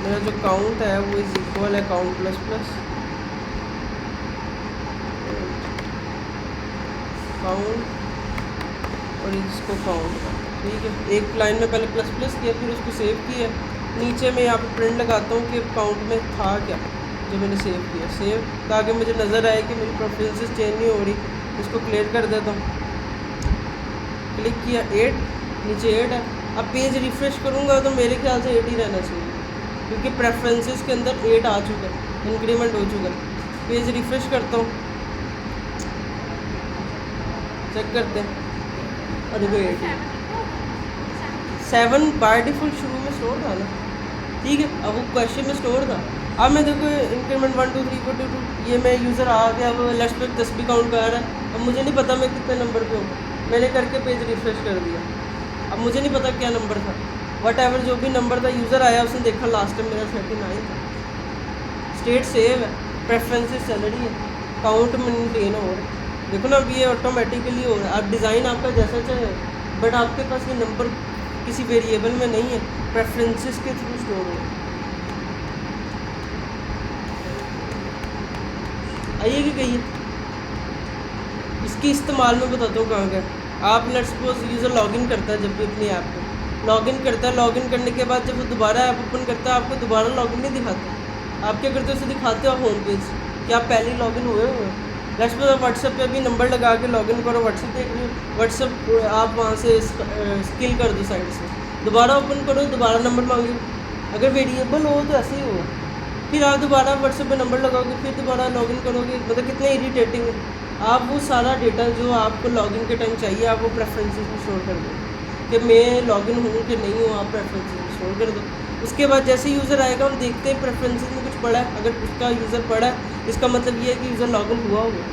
मेरा जो काउंट है वो इज इक्वल है काउंट प्लस प्लस काउंट, और इसको काउंट, ठीक है। एक लाइन में पहले प्लस प्लस किया फिर उसको सेव किया, नीचे मैं यहाँ पे प्रिंट लगाता हूँ कि काउंट में था क्या जो मैंने सेव किया, सेव, ताकि मुझे नज़र आए कि मेरी प्रेफरेंसेस चेंज नहीं हो रही। इसको क्लियर कर देता हूँ, क्लिक किया 8, नीचे 8 है। अब पेज रिफ़्रेश करूँगा तो मेरे ख्याल से 8 ही रहना चाहिए, क्योंकि प्रेफरेंसेस के अंदर 8 आ चुका है, इंक्रीमेंट हो चुका है। पेज रिफ़्रेश करता हूँ, चेक करते हैं, और देखो 8 7 बाय डिफ़ॉल्ट शुरू में स्टोर था ना, ठीक है। अब वो क्वेश्चन में स्टोर था। अब मैं देखो इंक्रीमेंट 1 2 3 4 2 2, ये मैं यूज़र आ गया, अब लेट्स पे 10 भी काउंट कर रहा है। अब मुझे नहीं पता मैं कितने नंबर पे हूँ, मैंने करके पेज रिफ़्रेश कर दिया। अब मुझे नहीं पता क्या नंबर था, वट एवर जो भी नंबर था, यूज़र आया उसने देखा लास्ट टाइम मेरा 39 था। स्टेट सेव है, प्रेफरेंसेस चल रही है, काउंट मेंटेन हो रहा है। देखो ना अब ये ऑटोमेटिकली हो रहा है। अब डिज़ाइन आपका जैसा चाहे, बट आपके पास ये नंबर किसी वेरिएबल में नहीं है, प्रेफरेंसेस के थ्रू स्टोर हो। आइए कि कहिए इसकी इस्तेमाल में बताता हूँ कहाँ का। आप लेट्स सपोज यूज़र लॉगिन करता है, जब भी अपनी ऐप पे लॉगिन करता है, लॉगिन करने के बाद जब वो दोबारा ऐप ओपन करता है आपको दोबारा लॉगिन नहीं दिखाता। आप क्या करते हो, उसे दिखाते हो होम पेज कि आप पहले लॉगिन हुए हो। लेट्स सपोज आप व्हाट्सएप पे भी नंबर लगा के लॉगिन करो, व्हाट्सएप देख लो, व्हाट्सएप आप वहाँ से स्किल कर दो साइड से, दोबारा ओपन करो, दोबारा नंबर मांगे। अगर वेरिएबल हो तो ऐसे ही हो, फिर आप दोबारा व्हाट्सएप पे नंबर लगाओगे, फिर दोबारा लॉगिन करोगे, मतलब कितने इरिटेटिंग है। आप वो सारा डेटा जो आपको लॉगिन के टाइम चाहिए आप वो प्रेफरेंसेस में स्टोर कर दो कि मैं लॉगिन हूँ कि नहीं हूँ, आप प्रेफरेंसेस में स्टोर कर दो। उसके बाद जैसे यूज़र आएगा हम देखते हैं प्रेफरेंसेस में कुछ पड़ा है, अगर उसका यूज़र पड़ा है इसका मतलब ये है कि यूज़र लॉगिन हुआ होगा,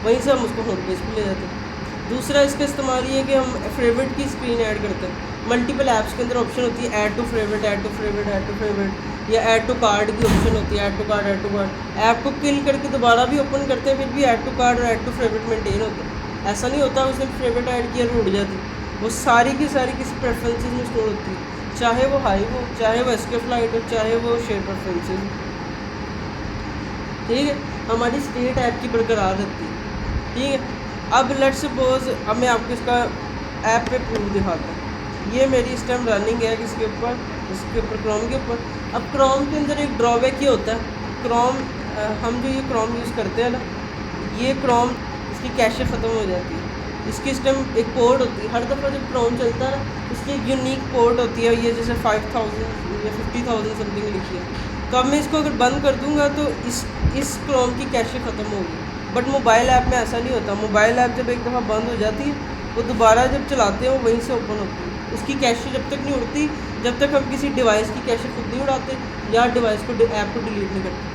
वहीं से हम उसको होम पेज पर ले जाते हैं। दूसरा इसका इस्तेमाल ये है कि हम फेवरेट की स्क्रीन ऐड करते हैं। मल्टीपल ऐप्स के अंदर ऑप्शन होती है add to favourite, add to favourite, add to favourite, या ऐड टू कार्ड की ऑप्शन होती है, add to cart, add to cart. App को किल करके दोबारा भी ओपन करते हैं, फिर भी ऐड टू कार्ड और ऐड टू फेवरेट मेंटेन होता है। ऐसा नहीं होता उसने फेवरेट ऐड किया और उड़ जाती, वो सारी की सारी किसी प्रेफरेंसेस में स्टोर होती है, चाहे वो हाई हो, चाहे वो एस्केप फ्लाइट हो, चाहे वो शेयर प्रेफरेंसेस हो, ठीक है। हमारी स्टेट ऐप की बरकरार रहती है, ठीक है। अब लेट्स सपोज अब मैं आपको इसका ऐप पे प्रूफ दिखाता हूँ। ये मेरी इस टाइम रनिंग है किसके ऊपर, इसके ऊपर क्रोम के ऊपर। अब क्रोम के अंदर एक ड्रॉबैक ये होता है, क्रोम हम जो ये क्रोम यूज़ करते हैं ना, ये क्रोम इसकी कैशे ख़त्म हो जाती है। इसकी इस टाइम एक पोर्ट होती है, हर दफ़ा जब क्रोम चलता है ना इसकी एक यूनिक पोर्ट होती है, ये जैसे 5000 या 50,000 समथिंग लिखी है। तो अब मैं इसको अगर बंद कर दूंगा तो इस क्रोम की कैशे ख़त्म होगी। बट मोबाइल ऐप में ऐसा नहीं होता। मोबाइल ऐप जब एक दफ़ा बंद हो जाती है वो दोबारा जब चलाते हैं वो वहीं से ओपन होती है। उसकी कैशे जब तक नहीं उड़ती जब तक हम किसी डिवाइस की कैशे खुद नहीं उड़ाते या डिवाइस को ऐप को डिलीट नहीं करते।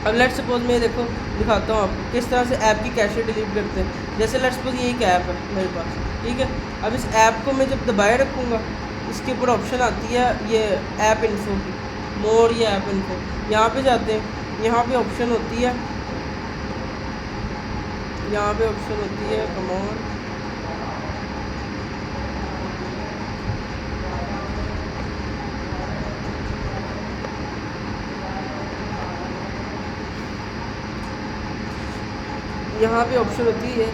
अब लेट्स सपोज मैं देखो दिखाता हूँ आपको किस तरह से ऐप की कैशे डिलीट करते हैं। जैसे लेट्स सपोज ये एक ऐप है मेरे पास, ठीक है। अब इस ऐप को मैं जब दबाए रखूँगा इसके ऊपर ऑप्शन आती है ये ऐप इन्फो की, मोर या ऐप इन्फो, यहाँ पे जाते हैं। यहाँ पे ऑप्शन होती है, यहाँ पे ऑप्शन होती है कमॉन, यहाँ पे ऑप्शन होती है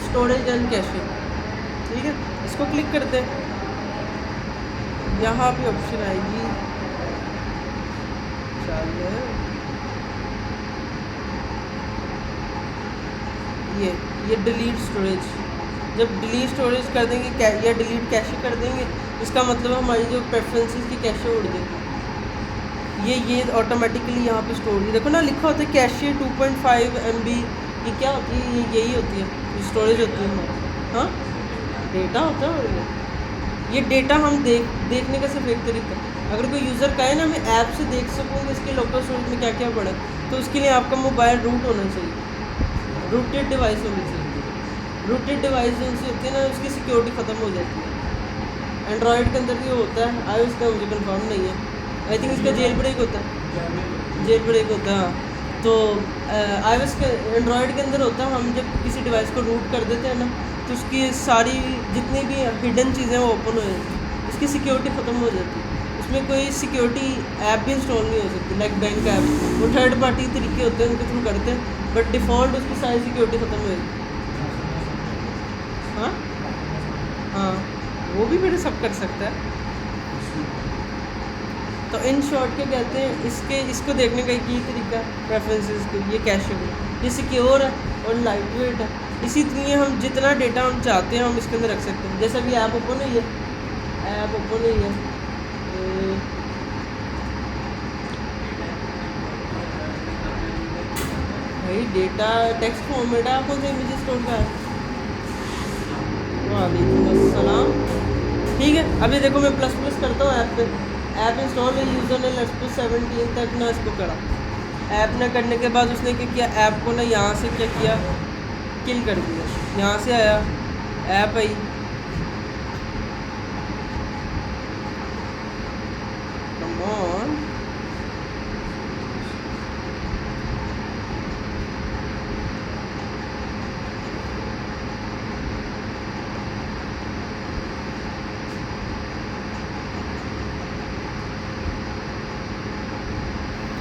स्टोरेज एंड कैशे, ठीक है। इसको क्लिक करते हैं, यहाँ पे ऑप्शन आएगी चलो ये डिलीट स्टोरेज। जब डिलीट स्टोरेज कर देंगे या डिलीट कैशे कर देंगे इसका मतलब हमारी जो प्रेफरेंसेस की कैशे उड़ जाएगी। ये ऑटोमेटिकली यहाँ पे स्टोर, देखो ना लिखा होता है कैशे 2.5 MB। ये क्या होती है? ये यही होती है स्टोरेज होती है हमारी, हाँ डेटा होता है। और ये डेटा हम देखने का सिर्फ एक तरीका, अगर कोई यूज़र कहे ना मैं ऐप से देख सकूँ इसके लोकल स्टोरेज में क्या क्या पड़ा है, तो उसके लिए आपका मोबाइल रूट होना चाहिए, रूटेड डिवाइस होनी चाहिए। रूटेड डिवाइस जो उनसे होती है ना उसकी सिक्योरिटी ख़त्म हो जाती है। एंड्रॉयड के अंदर ये होता है, iOS का मुझे कंफर्म नहीं है, आई थिंक इसका जेल ब्रेक होता है, जेल ब्रेक होता है। तो iOS के एंड्रॉयड के अंदर होता है, हम जब किसी डिवाइस को रूट कर देते हैं ना तो उसकी सारी जितनी भी हिडन चीज़ें वो ओपन हो जाती है, उसकी सिक्योरिटी ख़त्म हो जाती है। उसमें कोई सिक्योरिटी ऐप भी इंस्टॉल नहीं हो सकती, लाइक बैंक ऐप, वो थर्ड पार्टी तरीके होते हैं उनके थ्रू करते हैं, बट डिफ़ॉल्ट उसकी सारी सिक्योरिटी ख़त्म हो जाती है। हाँ हाँ, वो भी मेरे सब कर सकता है। तो इन शॉर्ट के कहते हैं इसको देखने का एक ही तरीका है प्रेफरेंसेस को, ये कैशेबल, ये सिक्योर है और लाइट वेट है। इसी लिए हम जितना डेटा हम चाहते हैं हम इसके अंदर रख सकते हैं। जैसे अभी ऐप ओपन हुई है, ऐप ओपन हुई है, भाई डेटा टेक्स्ट फॉर्मेट है, कौन सा इमेज स्टोर का है? वालेकुम अस्सलाम। ठीक है, अभी देखो मैं प्लस करता हूँ ऐप पे, ऐप इंस्टॉल है, यूज़र ने लेट्स सपोज 17 तक ना इसको करा। ऐप ना करने के बाद उसने क्या किया, ऐप को ना यहाँ से क्या किया, किल कर दिया। यहाँ से आया, ऐप आई, कम ऑन,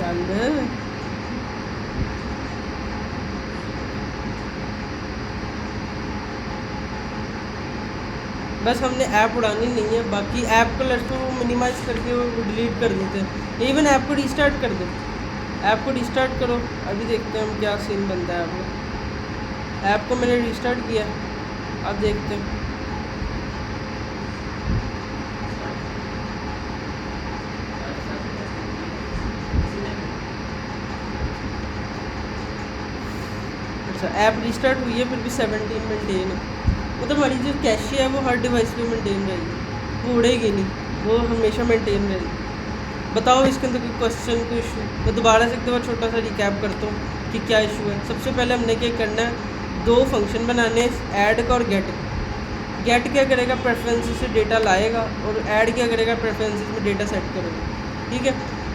चल बस हमने ऐप उड़ानी नहीं है, बाकी ऐप को लेट्स को मिनिमाइज़ करके वो डिलीट कर देते हैं। इवन ऐप को रिस्टार्ट कर दो, ऐप को रिस्टार्ट करो, अभी देखते हैं हम क्या सीन बनता है। आपको ऐप को मैंने रिस्टार्ट किया, अब देखते हैं। अच्छा, ऐप रिस्टार्ट हुई है फिर भी 17 मेंटेन है, मतलब हमारी जो कैशे है वो हर डिवाइस पे मेंटेन रहेगी, वो उड़ेगी नहीं, वो हमेशा मेंटेन रहेगी। बताओ इसके अंदर कोई क्वेश्चन, कोई इशू? मैं दोबारा से एक दफ़ा छोटा सा रिकैप करता हूँ कि क्या इशू है। सबसे पहले हमने क्या करना है, दो फंक्शन बनाने, ऐड का और गेट का। गेट क्या करेगा, प्रेफरेंसेस से डेटा लाएगा, और ऐड क्या करेगा, प्रेफरेंसेस में डेटा सेट करेगा। ठीक है,